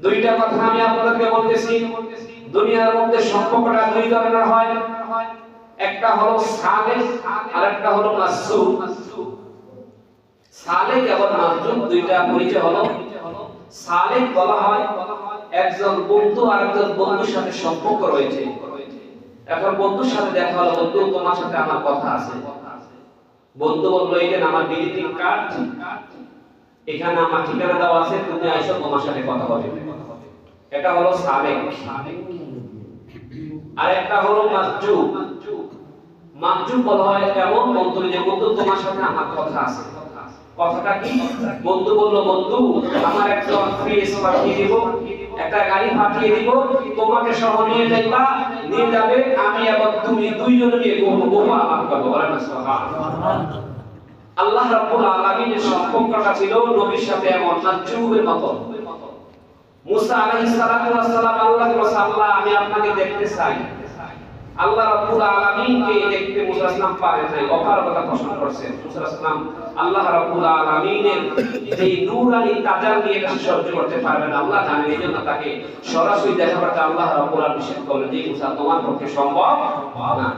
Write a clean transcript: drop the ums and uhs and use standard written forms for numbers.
দুইটা কথা আমি আপনাদেরকে বলতেছি। দুনিয়ার মধ্যে সম্পর্কটা দুই ধরনের হয়, একটা হলো সালেহ আর একটা হলো মাসজুব। সালেহ এবং মাসজুব দুইটা পরিচয় হলো। সালেহ বলা হয় একজন বন্ধু আর একজন বন্ধুর সাথে সম্পর্ক রয়েছে। এখন বন্ধুর সাথে দেখা হলো, বন্ধু তোমার সাথে আমার কথা আছে। বন্ধু বলল এই যে আমার ভিজিটিং কার্ড, এখানে আমার ঠিকানা দেওয়া আছে, তুমি আইসো, তোমার সাথে কথা হবে। এটা হলো সালেহ। আর একটা হলো মাসজুব। মাসজুব বলা হয় এমন বন্ধু যে বন্ধু তোমার সাথে আমার কথা আছে। কথাটা কি? বন্ধু বলল বন্ধু আমার একটা ফ্রি পাঠিয়ে দিব, একটা গাড়ি পাঠিয়ে দিব, তোমাকে সহ নিয়ে যাইবা, নিয়ে যাবে, আমি এবং তুমি দুইজন মিলে গোপা আলাপ করব। বলেন সুবহানাল্লাহ। আল্লাহ রাব্বুল আলামিনের সম্পর্কটা ছিল নবীর সাথে এমন মাসজুবের মতো। মুসা আলাইহিস সালাতু ওয়াস সালাম আল্লাহকে বলেন আল্লাহ আমি আপনাকে দেখতে চাই। আল্লাহ রাব্বুল আলামিনকে দেখতে মুসা আসলাম পারে নাই, অপারগতা পোষণ করেছেন। মুসা আসলাম আল্লাহ রাব্বুল আলামিনের এই নূরানি তাজাল্লি এটা সহ্য করতে পারবে না, আল্লাহ জানেন। এইজন্য তাকে সরাসরি দেখা করতে আল্লাহ রাব্বুল আলামিন নিষেধ করলেন যে মুসা তোমার পক্ষে সম্ভব না।